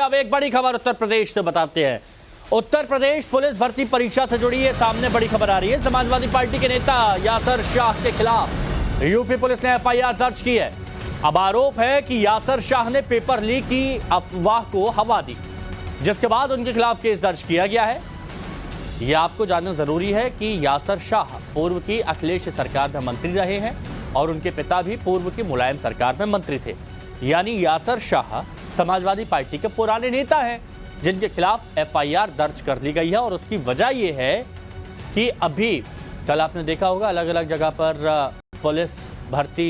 अब एक बड़ी खबर उत्तर प्रदेश से बताते हैं। उत्तर प्रदेश पुलिस भर्ती परीक्षा से जुड़ी है सामने बड़ी खबर आ रही है। समाजवादी पार्टी के नेता यासर शाह के खिलाफ यूपी पुलिस ने एफआईआर दर्ज की है। अब आरोप है कि यासर शाह ने पेपर लीक की अफवाह को हवा दी, जिसके बाद उनके खिलाफ केस दर्ज किया गया है। यह आपको जानना जरूरी है कि यासर शाह पूर्व की अखिलेश सरकार में मंत्री रहे हैं और उनके पिता भी पूर्व की मुलायम सरकार में मंत्री थे। यानी यासर शाह समाजवादी पार्टी के पुराने नेता हैं जिनके खिलाफ एफआईआर दर्ज कर ली गई है। और उसकी वजह यह है कि अभी कल आपने देखा होगा अलग अलग जगह पर पुलिस भर्ती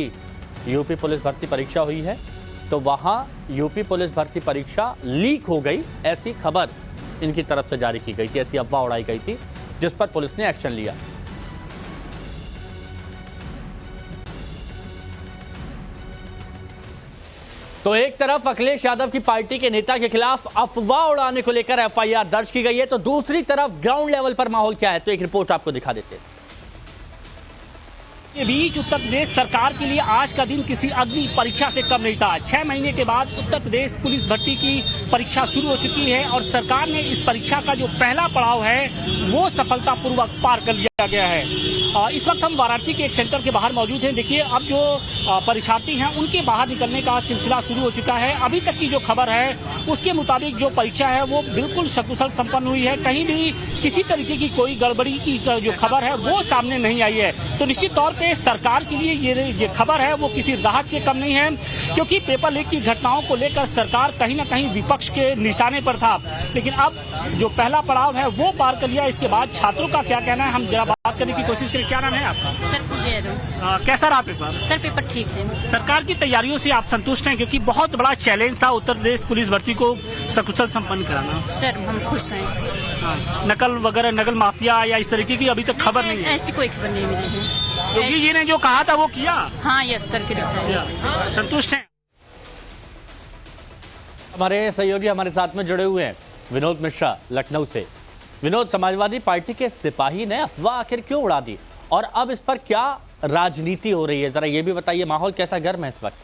यूपी पुलिस भर्ती परीक्षा हुई है, तो वहां यूपी पुलिस भर्ती परीक्षा लीक हो गई, ऐसी खबर इनकी तरफ से जारी की गई थी, ऐसी अफवाह उड़ाई गई थी, जिस पर पुलिस ने एक्शन लिया। तो एक तरफ अखिलेश यादव की पार्टी के नेता के खिलाफ अफवाह उड़ाने को लेकर एफआईआर दर्ज की गई है, तो दूसरी तरफ ग्राउंड लेवल पर माहौल क्या है, तो एक रिपोर्ट आपको दिखा देते हैं। के बीच उत्तर प्रदेश सरकार के लिए आज का दिन किसी अग्नि परीक्षा से कम नहीं था। 6 महीने के बाद उत्तर प्रदेश पुलिस भर्ती की परीक्षा शुरू हो चुकी है और सरकार ने इस परीक्षा का जो पहला पड़ाव है वो सफलतापूर्वक पार कर लिया गया है। इस वक्त हम वाराणसी के एक सेंटर के बाहर मौजूद हैं। देखिए, अब जो परीक्षार्थी हैं उनके बाहर निकलने का सिलसिला शुरू हो चुका है। अभी तक की जो खबर है उसके मुताबिक जो परीक्षा है वो बिल्कुल सकुशल संपन्न हुई है। कहीं भी किसी तरीके की कोई गड़बड़ी की जो खबर है वो सामने नहीं आई है। तो निश्चित तौर पे सरकार के लिए ये खबर है वो किसी राहत से कम नहीं है, क्योंकि पेपर लीक की घटनाओं को लेकर सरकार कहीं ना कहीं विपक्ष के निशाने पर था। लेकिन अब जो पहला पड़ाव है वो पार कर लिया। इसके बाद छात्रों का क्या कहना है, हम जरा बात करने की कोशिश करें। क्या नाम है आपका? सर पूजा यादव। कैसा रहा पेपर? सर पेपर ठीक है। सरकार की तैयारियों से आप संतुष्ट हैं, क्योंकि बहुत बड़ा चैलेंज था उत्तर प्रदेश पुलिस भर्ती को सकुशल संपन्न कराना। सर हम खुश हैं। नकल वगैरह, नकल माफिया या इस तरीके की अभी तक खबर नहीं है? ऐसी कोई खबर नहीं मिली है। योगी जी ने जो कहा था वो किया? हाँ, यस सर, संतुष्ट हैं। हमारे सहयोगी हमारे साथ में जुड़े हुए हैं विनोद मिश्रा लखनऊ से। विनोद, समाजवादी पार्टी के सिपाही ने अफवाह आखिर क्यों उड़ा दी और अब इस पर क्या राजनीति हो रही है, जरा ये भी बताइए। माहौल कैसा गर्म है इस वक्त?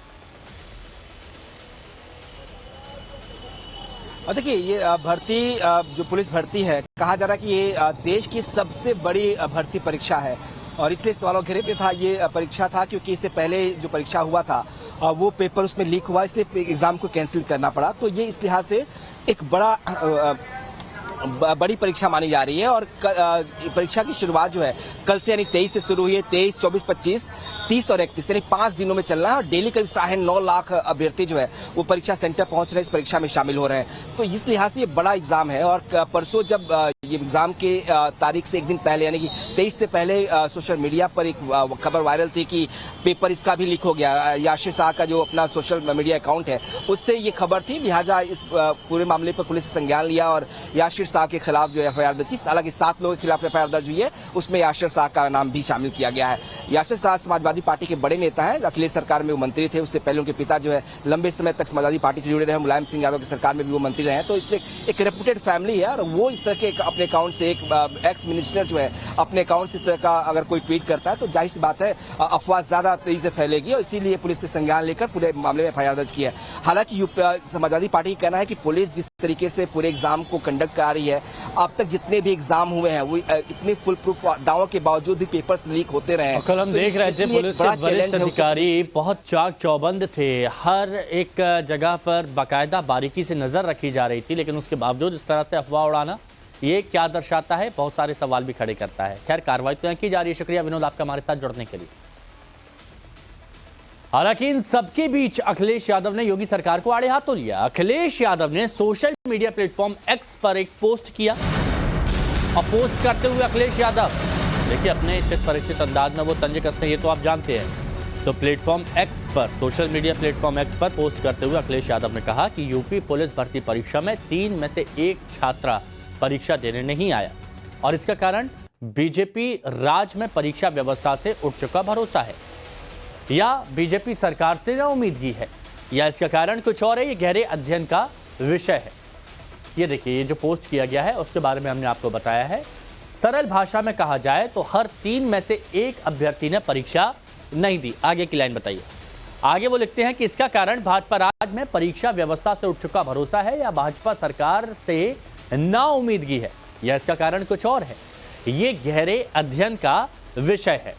और देखिए, ये भर्ती जो पुलिस भर्ती है, कहा जा रहा है कि ये देश की सबसे बड़ी भर्ती परीक्षा है और इसलिए सवालों घेरे पे था ये परीक्षा था, क्योंकि इससे पहले जो परीक्षा हुआ था वो पेपर उसमें लीक हुआ, इसलिए एग्जाम को कैंसिल करना पड़ा। तो ये इस लिहाज से एक बड़ी परीक्षा मानी जा रही है। और परीक्षा की शुरुआत जो है कल से यानी 23 से शुरू हुई है। 23, 24, 25, 30 और 31 यानी 5 दिनों में चलना है और डेली करीब 9.5 लाख अभ्यर्थी जो है वो परीक्षा सेंटर पहुंच रहे हैं, इस परीक्षा में शामिल हो रहे हैं। तो इस लिहाज से ये बड़ा एग्जाम है। और परसों जब ये एग्जाम के तारीख से एक दिन पहले यानी कि 23 से पहले सोशल मीडिया पर एक खबर वायरल थी कि पेपर इसका भी लीक हो गया। यासर शाह का जो अपना सोशल मीडिया अकाउंट है उससे ये खबर थी, लिहाजा इस पूरे मामले पर पुलिस ने संज्ञान लिया और यासर शाह के खिलाफ जो एफआईआर दर्ज की। हालांकि 7 लोगों के खिलाफ एफआईआर दर्ज हुई है, उसमें यासर शाह का नाम भी शामिल किया गया है। यासर शाह समाजवादी पार्टी के बड़े नेता हैं, अखिलेश सरकार में वो मंत्री थे। उससे पहले उनके पिता जो है लंबे समय तक समाजवादी पार्टी से जुड़े रहे, मुलायम सिंह यादव की सरकार में भी वो मंत्री रहे हैं। तो इसलिए एक रेपुटेड फैमिली है और वो इस तरह के अपने अकाउंट से एक एक्स मिनिस्टर जो है अपने अकाउंट से इस तरह का अगर कोई ट्वीट करता है तो जाहिर सी बात है अफवाह ज्यादा तेजी से फैलेगी और इसीलिए पुलिस ने संज्ञान लेकर पूरे मामले में एफआईआर दर्ज की है। हालांकि समाजवादी पार्टी का कहना है कि पुलिस जिस तरीके से पूरे एग्जाम को कंडक्ट करा रही है, अब तक जितने भी एग्जाम हुए हैं वो इतने फुल प्रूफ दावों के बावजूद भी पेपर्स लीक होते रहे। कल हम देख रहे थे पुलिस के वरिष्ठ अधिकारी बहुत चाक चौबंद थे, हर एक जगह पर बाकायदा बारीकी से नजर रखी जा रही थी, लेकिन उसके बावजूद इस तरह से अफवाह उड़ाना ये क्या दर्शाता है? बहुत सारे सवाल भी खड़े करता है। खैर, कार्रवाई तो की जा रही है। शुक्रिया विनोद आपका हमारे साथ जुड़ने के लिए। हालांकि इन सबके बीच अखिलेश यादव ने योगी सरकार को आड़े हाथों लिया। अखिलेश यादव ने सोशल मीडिया प्लेटफॉर्म एक्स पर एक पोस्ट किया और पोस्ट करते हुए अखिलेश यादव देखिए अपने स्थित परिचित अंदाज में वो तंज कसते हैं, ये तो आप जानते हैं। तो प्लेटफॉर्म एक्स पर, सोशल मीडिया प्लेटफॉर्म एक्स पर पोस्ट करते हुए अखिलेश यादव ने कहा कि यूपी पुलिस भर्ती परीक्षा में 3 में से 1 छात्रा परीक्षा देने नहीं आया और इसका कारण बीजेपी राज में परीक्षा व्यवस्था से उठ चुका भरोसा है, या बीजेपी सरकार से नाउम्मीदगी है, या इसका कारण कुछ और है। ये गहरे अध्ययन का विषय है। ये देखिए, ये जो पोस्ट किया गया है उसके बारे में हमने आपको बताया है। सरल भाषा में कहा जाए तो हर 3 में से 1 अभ्यर्थी ने परीक्षा नहीं दी। आगे की लाइन बताइए। आगे वो लिखते हैं कि इसका कारण भाजपा राज में परीक्षा व्यवस्था से उठ चुका भरोसा है या भाजपा सरकार से नाउम्मीदगी है या इसका कारण कुछ और है। ये गहरे अध्ययन का विषय है।